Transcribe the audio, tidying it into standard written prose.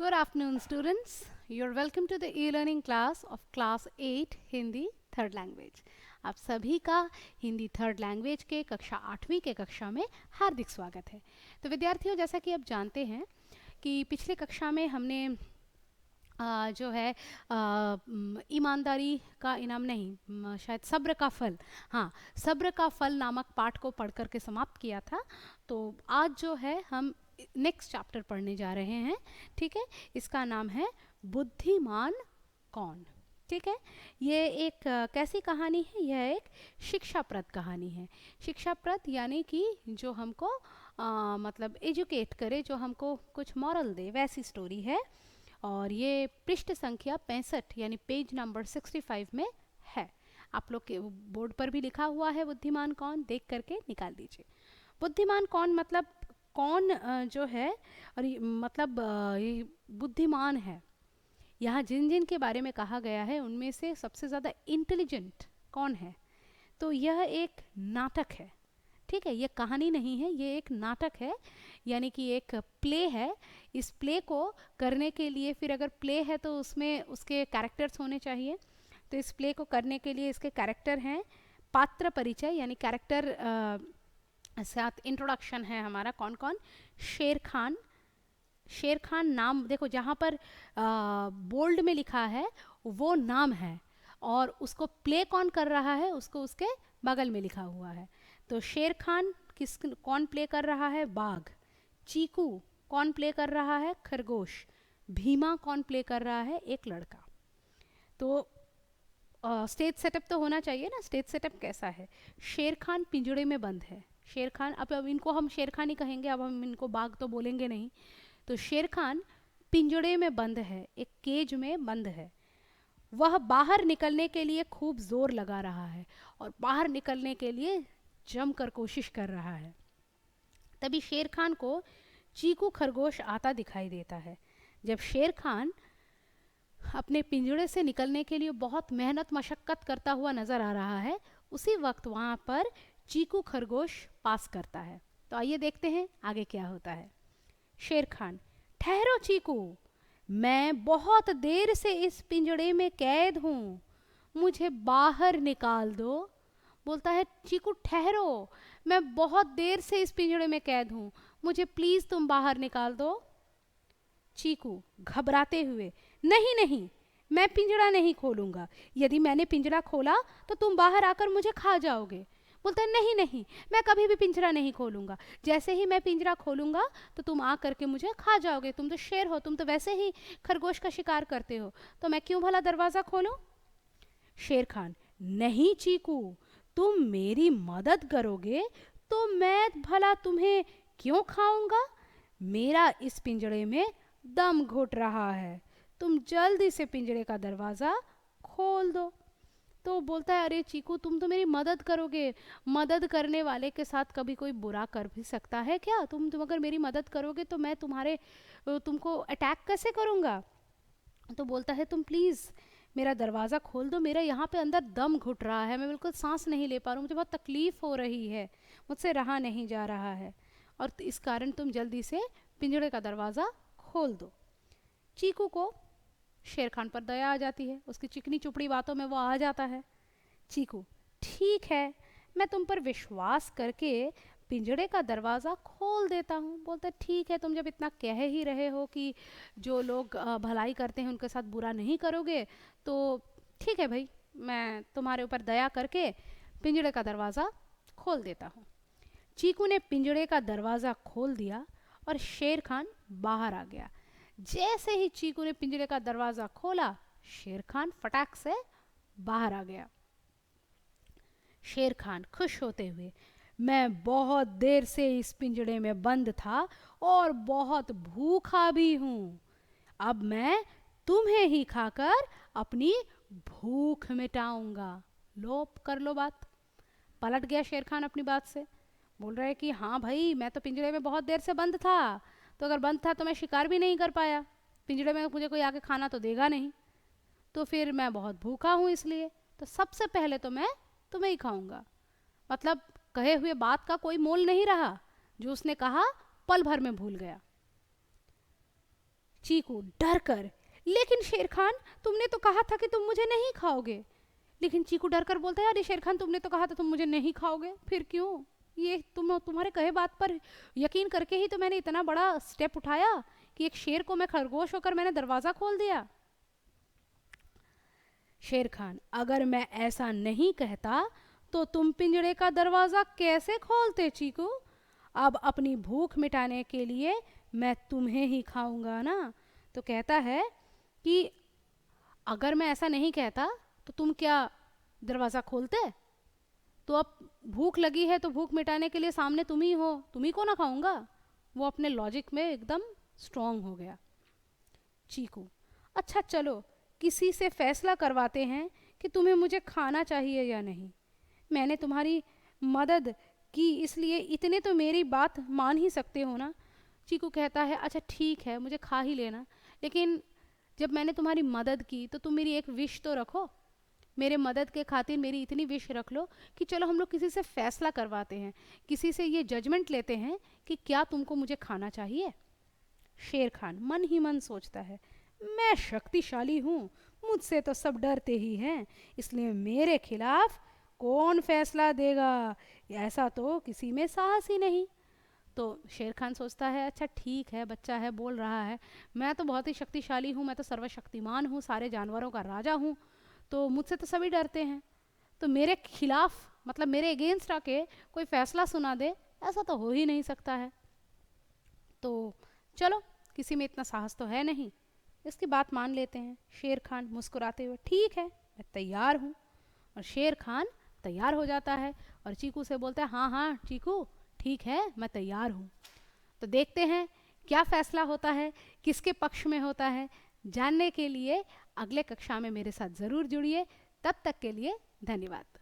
Good afternoon, students. You're welcome to the e-learning class of Class 8 Hindi third language. आप सभी का Hindi third language के कक्षा 8वीं के कक्षा में हार्दिक स्वागत है. तो विद्यार्थियों, जैसा कि आप जानते हैं कि पिछले कक्षा में हमने जो है ईमानदारी का इनाम नहीं, शायद सब्र का फल, हाँ, सब्र का फल नामक पाठ को पढ़ करके समाप्त किया था. तो आज जो है हम नेक्स्ट चैप्टर पढ़ने जा रहे हैं. ठीक है, इसका नाम है बुद्धिमान कौन. ठीक है, ये एक कैसी कहानी है? यह एक शिक्षाप्रद कहानी है. शिक्षाप्रद यानी कि जो हमको मतलब एजुकेट करे, जो हमको कुछ मॉरल दे, वैसी स्टोरी है. और ये पृष्ठ संख्या 65 यानी पेज नंबर 65 में है. आप लोग के बोर्ड पर भी लिखा हुआ है बुद्धिमान कौन, देख करके निकाल दीजिए. बुद्धिमान कौन मतलब कौन जो है, और मतलब ये बुद्धिमान है. यहाँ जिन जिन के बारे में कहा गया है उनमें से सबसे ज़्यादा इंटेलिजेंट कौन है? तो यह एक नाटक है. ठीक है, ये कहानी नहीं है, ये एक नाटक है, यानी कि एक प्ले है. इस प्ले को करने के लिए, फिर अगर प्ले है तो उसमें उसके कैरेक्टर्स होने चाहिए. तो इस प्ले को करने के लिए इसके कैरेक्टर हैं. पात्र परिचय यानी कैरेक्टर साथ इंट्रोडक्शन है हमारा. कौन कौन? शेर खान. शेर खान नाम देखो, जहाँ पर बोल्ड में लिखा है वो नाम है, और उसको प्ले कौन कर रहा है उसको उसके बगल में लिखा हुआ है. तो शेर खान कौन प्ले कर रहा है? बाघ. चीकू कौन प्ले कर रहा है? खरगोश. भीमा कौन प्ले कर रहा है? एक लड़का. तो स्टेज सेटअप तो होना चाहिए ना. स्टेज सेटअप कैसा है? शेर खान पिंजड़े में बंद है. शेर खान, अब इनको हम शेर खान ही कहेंगे, अब हम इनको बाघ तो बोलेंगे नहीं. तो शेर खान पिंजड़े में बंद है, एक केज में बंद है. वह बाहर निकलने के लिए खूब जोर लगा रहा है और बाहर निकलने के लिए जमकर कोशिश कर रहा है. तभी शेर खान को चीकू खरगोश आता दिखाई देता है. जब शेर खान अपने पिंजड़े से निकलने के लिए बहुत मेहनत मशक्कत करता हुआ नजर आ रहा है, उसी वक्त वहां पर चीकू खरगोश पास करता है. तो आइए देखते हैं आगे क्या होता है. शेर खान: ठहरो चीकू, मैं बहुत देर से इस पिंजड़े में कैद हूँ, मुझे बाहर निकाल दो. बोलता है चीकू ठहरो, मैं बहुत देर से इस पिंजड़े में कैद हूँ, मुझे प्लीज तुम बाहर निकाल दो. चीकू घबराते हुए: नहीं नहीं, मैं पिंजड़ा नहीं खोलूंगा. यदि मैंने पिंजड़ा खोला तो तुम बाहर आकर मुझे खा जाओगे. बोलता है नहीं नहीं, मैं कभी भी पिंजरा नहीं खोलूंगा. जैसे ही मैं पिंजरा खोलूंगा तो तुम आ करके मुझे खा जाओगे. तुम तो शेर हो, तुम तो वैसे ही खरगोश का शिकार करते हो, तो मैं क्यों भला दरवाजा खोलूं? शेर खान: नहीं चीकू, तुम मेरी मदद करोगे तो मैं भला तुम्हें क्यों खाऊंगा? मेरा इस पिंजड़े में दम घुट रहा है, तुम जल्दी से पिंजड़े का दरवाजा खोल दो. तो बोलता है अरे चीकू, तुम तो मेरी मदद करोगे, मदद करने वाले के साथ कभी कोई बुरा कर भी सकता है क्या? तुम अगर मेरी मदद करोगे तो मैं तुमको अटैक कैसे करूँगा? तो बोलता है तुम प्लीज़ मेरा दरवाज़ा खोल दो, मेरा यहाँ पे अंदर दम घुट रहा है, मैं बिल्कुल सांस नहीं ले पा रहा हूँ, मुझे बहुत तकलीफ़ हो रही है, मुझसे रहा नहीं जा रहा है, और इस कारण तुम जल्दी से पिंजड़े का दरवाज़ा खोल दो. चीकू को शेर खान पर दया आ जाती है, उसकी चिकनी चुपड़ी बातों में वो आ जाता है. चीकू: ठीक है, मैं तुम पर विश्वास करके पिंजड़े का दरवाज़ा खोल देता हूँ. बोलता है ठीक है, तुम जब इतना कह ही रहे हो कि जो लोग भलाई करते हैं उनके साथ बुरा नहीं करोगे, तो ठीक है भाई, मैं तुम्हारे ऊपर दया करके पिंजड़े का दरवाज़ा खोल देता हूँ. चीकू ने पिंजड़े का दरवाज़ा खोल दिया और शेर खान बाहर आ गया. जैसे ही चीकू ने पिंजरे का दरवाजा खोला, शेर खान फटाक से बाहर आ गया. शेर खान खुश होते हुए: मैं बहुत देर से इस पिंजड़े में बंद था और बहुत भूखा भी हूं, अब मैं तुम्हें ही खाकर अपनी भूख मिटाऊंगा. लो कर लो बात. पलट गया शेर खान अपनी बात से. बोल रहा है कि हाँ भाई, मैं तो पिंजरे में बहुत देर से बंद था, तो अगर बंद था तो मैं शिकार भी नहीं कर पाया, पिंजरे में मुझे कोई आके खाना तो देगा नहीं, तो फिर मैं बहुत भूखा हूँ, इसलिए तो सबसे पहले तो मैं तुम्हें ही खाऊंगा. मतलब कहे हुए बात का कोई मोल नहीं रहा, जो उसने कहा पल भर में भूल गया. चीकू डर कर, लेकिन शेर खान तुमने तो कहा था कि तुम मुझे नहीं खाओगे। लेकिन चीकू डर कर बोलता है, अरे शेर खान तुमने तो कहा था तुम मुझे नहीं खाओगे, फिर क्यों? ये तुम्हारे कहे बात पर यकीन करके ही तो मैंने इतना बड़ा स्टेप उठाया कि एक शेर को मैं खरगोश होकर मैंने दरवाजा खोल दिया। शेर खान, अगर मैं ऐसा नहीं कहता तो तुम पिंजरे का दरवाजा कैसे खोलते चीकू? अब अपनी भूख मिटाने के लिए मैं तुम्हें ही खाऊंगा ना। तो कहता है कि अगर मैं ऐसा नहीं कहता तो तुम क्या दरवाज़ा खोलते? तो अब भूख लगी है तो भूख मिटाने के लिए सामने तुम ही हो, तुम ही को ना खाऊंगा। वो अपने लॉजिक में एकदम स्ट्रांग हो गया। चीकू, अच्छा चलो किसी से फैसला करवाते हैं कि तुम्हें मुझे खाना चाहिए या नहीं। मैंने तुम्हारी मदद की, इसलिए इतने तो मेरी बात मान ही सकते हो ना। चीकू कहता है, अच्छा ठीक है मुझे खा ही लेना, लेकिन जब मैंने तुम्हारी मदद की तो तुम मेरी एक विश तो रखो। मेरे मदद के खातिर मेरी इतनी विश रख लो कि चलो हम लोग किसी से फैसला करवाते हैं, किसी से ये जजमेंट लेते हैं कि क्या तुमको मुझे खाना चाहिए। शेर खान मन ही मन सोचता है, मैं शक्तिशाली हूँ, मुझसे तो सब डरते ही हैं, इसलिए मेरे खिलाफ कौन फैसला देगा? ऐसा तो किसी में साहस ही नहीं। तो शेर खान सोचता है, अच्छा ठीक है, बच्चा है बोल रहा है, मैं तो बहुत ही शक्तिशाली हूँ, मैं तो सर्वशक्तिमान हूँ, सारे जानवरों का राजा हूँ, तो मुझसे तो सभी डरते हैं, तो मेरे खिलाफ मतलब मेरे अगेंस्ट आके कोई फैसला सुना दे, ऐसा तो हो ही नहीं सकता है। तो चलो किसी में इतना साहस तो है नहीं, इसकी बात मान लेते हैं। शेर खान मुस्कुराते हुए, ठीक है मैं तैयार हूँ। और शेर खान तैयार हो जाता है और चीकू से बोलता है, हाँ हाँ चीकू ठीक है मैं तैयार हूँ। तो देखते हैं क्या फैसला होता है, किसके पक्ष में होता है। जानने के लिए अगले कक्षा में मेरे साथ ज़रूर जुड़िए। तब तक के लिए धन्यवाद।